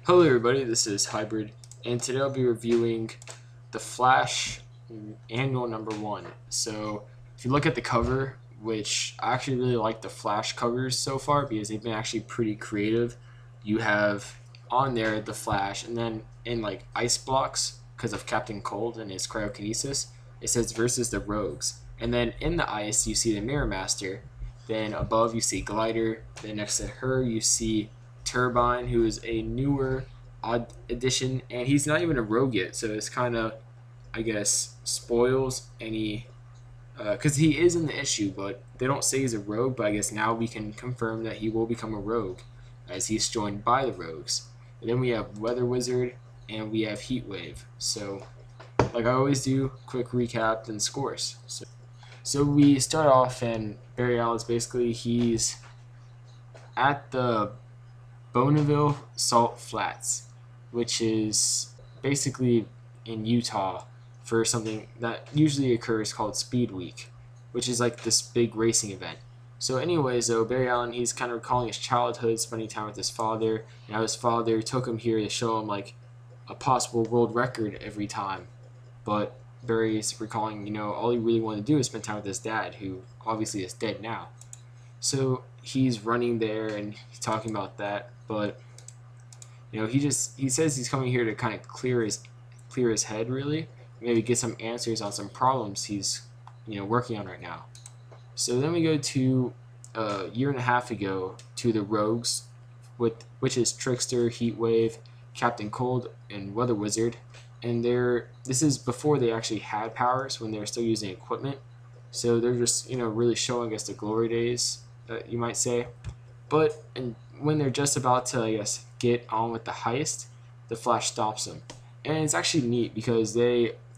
Hello everybody, this is Hybrid, and today I'll be reviewing the Flash Annual number 1. So, if you look at the cover, which I actually really like the Flash covers so far because they've been actually pretty creative. You have on there the Flash, and then in like ice blocks, because of Captain Cold and his cryokinesis, it says versus the Rogues. And then in the ice, you see the Mirror Master. Then above, you see Glider. Then next to her, you see Turbine, who is a newer odd addition, and he's not even a rogue yet, so it's kind of, I guess, spoils any, because he is in the issue, but they don't say he's a rogue. But I guess now we can confirm that he will become a rogue, as he's joined by the rogues. And then we have Weather Wizard, and we have Heat Wave. So, like I always do, quick recap and scores. So we start off, and Barry Allen's basically he's at the Bonneville Salt Flats, which is basically in Utah for something that usually occurs called Speed Week, which is like this big racing event. So, anyways, though, Barry Allen, he's kind of recalling his childhood, spending time with his father, and how his father took him here to show him like a possible world record every time. But Barry's recalling, all he really wanted to do is spend time with his dad, who obviously is dead now. So he's running there and he's talking about that, but he says he's coming here to kind of clear his head, really, maybe get some answers on some problems he's working on right now. So then we go to a year and a half ago to the Rogues, which is Trickster, Heatwave, Captain Cold, and Weather Wizard, and this is before they actually had powers, when they were still using equipment. So they're just really showing us the glory days, you might say. But when they're just about to, I guess, get on with the heist, the Flash stops them. And it's actually neat because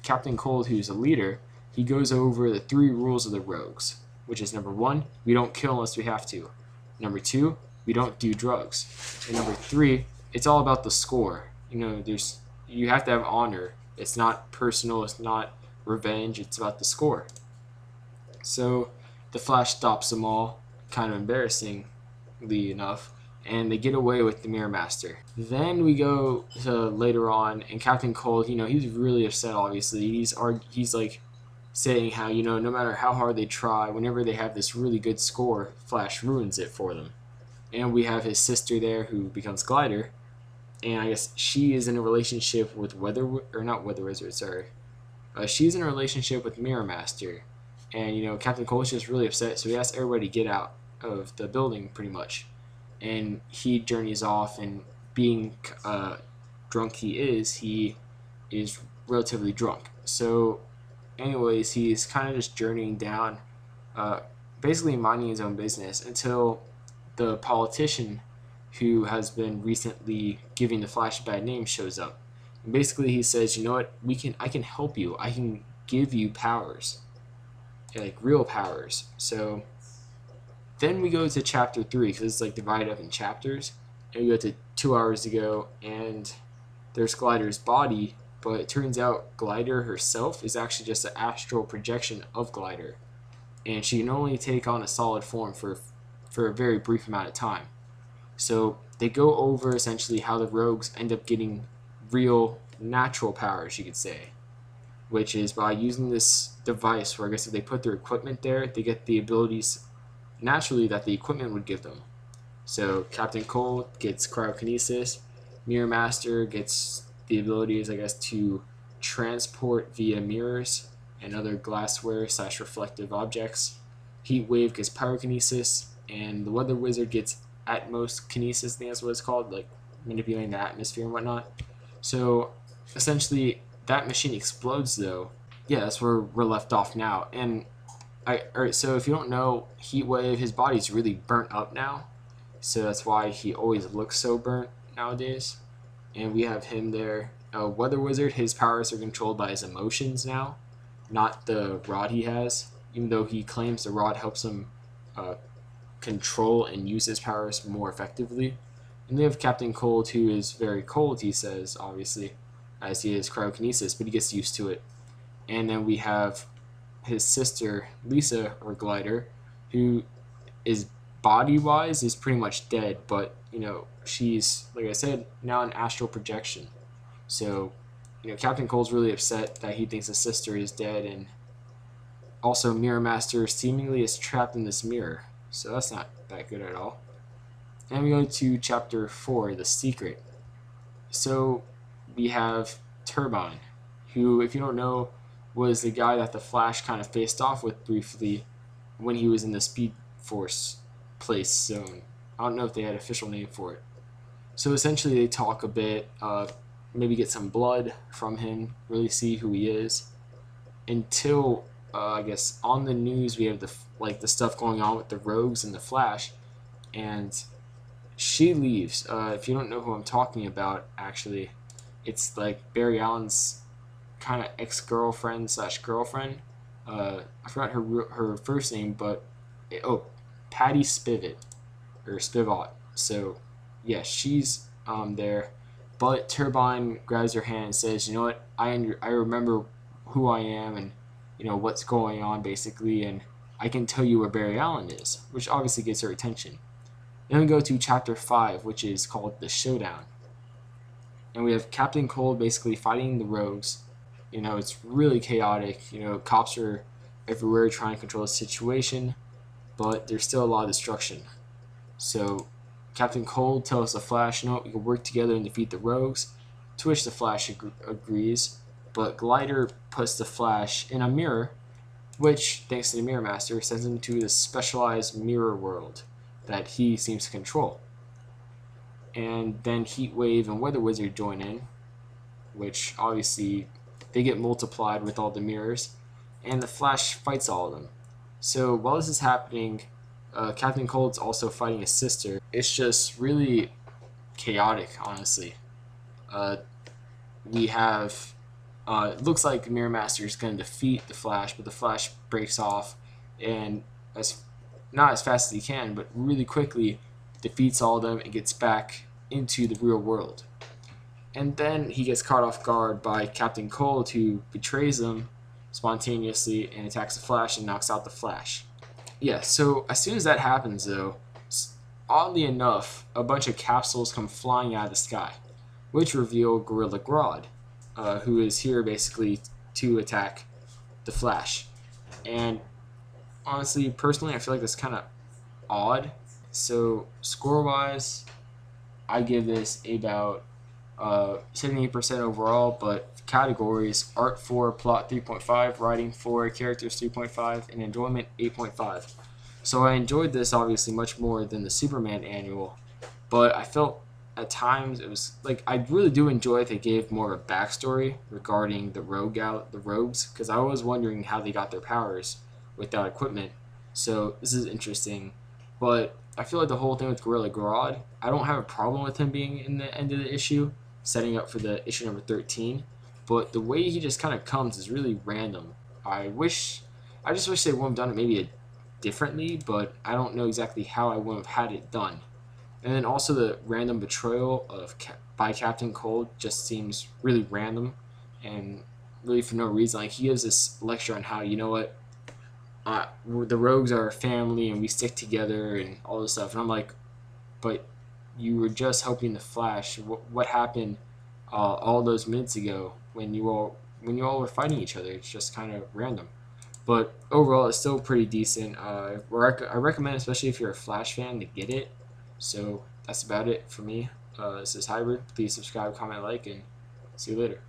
Captain Cold, who's a leader, he goes over the 3 rules of the Rogues, which is number 1, we don't kill unless we have to. Number 2, we don't do drugs. And number 3, it's all about the score. You have to have honor. It's not personal, it's not revenge, it's about the score. So the Flash stops them all, kind of embarrassingly enough, and they get away with the Mirror Master. Then we go to later on, and Captain Cold, he's really upset. Obviously, he's like saying how no matter how hard they try, whenever they have this really good score, Flash ruins it for them. And we have his sister there, who becomes Glider, and I guess she is in a relationship with not Weather Wizard, sorry. She's in a relationship with Mirror Master, and Captain Cold's just really upset, so he asks everybody to get out of the building, pretty much. And he journeys off, and being drunk he is relatively drunk. So, anyways, he's kind of just journeying down, basically minding his own business, until the politician who has been recently giving the Flash a bad name shows up. And basically he says, you know what, I can help you. I can give you powers. Like real powers. So then we go to chapter 3, because it's like divided up in chapters. And we go to 2 hours ago, and there's Glider's body, but it turns out Glider herself is actually just an astral projection of Glider. And she can only take on a solid form for a very brief amount of time. So they go over essentially how the Rogues end up getting real natural powers, you could say, which is by using this device where I guess if they put their equipment there, they get the abilities naturally that the equipment would give them. So Captain Cold gets cryokinesis, Mirror Master gets the abilities, I guess, to transport via mirrors and other glassware / reflective objects. Heat Wave gets pyrokinesis, and the Weather Wizard gets Atmos kinesis, I think that's what it's called, like manipulating the atmosphere and whatnot. So essentially that machine explodes, though. Yeah, that's where we're left off now. And alright, so if you don't know, Heatwave, his body's really burnt up now, so that's why he always looks so burnt nowadays. And we have him there. Weather Wizard, his powers are controlled by his emotions now, not the rod he has, even though he claims the rod helps him control and use his powers more effectively. And they have Captain Cold, who is very cold, he says, obviously, as he is cryokinesis, but he gets used to it. And then we have his sister, Lisa, or Glider, who is body-wise is pretty much dead, but she's, like I said, now an astral projection. So, Captain Cold's really upset that he thinks his sister is dead, and also Mirror Master seemingly is trapped in this mirror. So that's not that good at all. And we go to chapter 4, The Secret. So we have Turbine, who, if you don't know, was the guy that the Flash kind of faced off with briefly when he was in the Speed Force place zone. I don't know if they had an official name for it. So essentially they talk a bit, maybe get some blood from him, really see who he is, until I guess on the news we have the stuff going on with the Rogues and the Flash, and she leaves. If you don't know who I'm talking about, actually, it's like Barry Allen's kind of ex-girlfriend slash girlfriend. I forgot her first name, but Patty Spivot or Spivot. So yeah, she's there, but Turbine grabs her hand and says, "You know what? I remember who I am and what's going on basically, and I can tell you where Barry Allen is," which obviously gets her attention. Then we go to chapter 5, which is called The Showdown. And we have Captain Cold basically fighting the Rogues. It's really chaotic. Cops are everywhere trying to control the situation, but there's still a lot of destruction. So Captain Cold tells the Flash, we can work together and defeat the Rogues, to which the Flash agrees, but Glider puts the Flash in a mirror, which, thanks to the Mirror Master, sends him to this specialized mirror world that he seems to control. And then Heatwave and Weather Wizard join in, which obviously they get multiplied with all the mirrors, and the Flash fights all of them. So while this is happening, Captain Cold's also fighting his sister. It's just really chaotic, honestly. We have, it looks like Mirror Master is going to defeat the Flash, but the Flash breaks off, and not as fast as he can, but really quickly defeats all of them and gets back into the real world. And then he gets caught off guard by Captain Cold, who betrays him spontaneously and attacks the Flash and knocks out the Flash. Yeah, so as soon as that happens, though, oddly enough, a bunch of capsules come flying out of the sky, which reveal Gorilla Grodd, who is here basically to attack the Flash. And honestly, personally, I feel like that's kind of odd. So score-wise, I give this about 78% overall, but categories: art 4, plot 3.5, writing 4, characters 3.5, and enjoyment 8.5. So I enjoyed this obviously much more than the Superman annual, but I felt at times it was like I really do enjoy if they gave more of a backstory regarding the Rogues, because I was wondering how they got their powers without equipment. So this is interesting, but I feel like the whole thing with Gorilla Grodd, I don't have a problem with him being in the end of the issue, setting up for the issue number 13, but the way he just kind of comes is really random. I just wish they would have done it maybe differently, but I don't know exactly how I would have had it done. And then also the random betrayal by Captain Cold just seems really random and really for no reason. Like, he gives this lecture on how, the Rogues are a family and we stick together and all this stuff. And I'm like, but you were just helping the Flash. What happened all those minutes ago when you all were fighting each other? It's just kind of random. But overall, it's still pretty decent. I recommend, especially if you're a Flash fan, to get it. So that's about it for me. This is Hybrid. Please subscribe, comment, like, and see you later.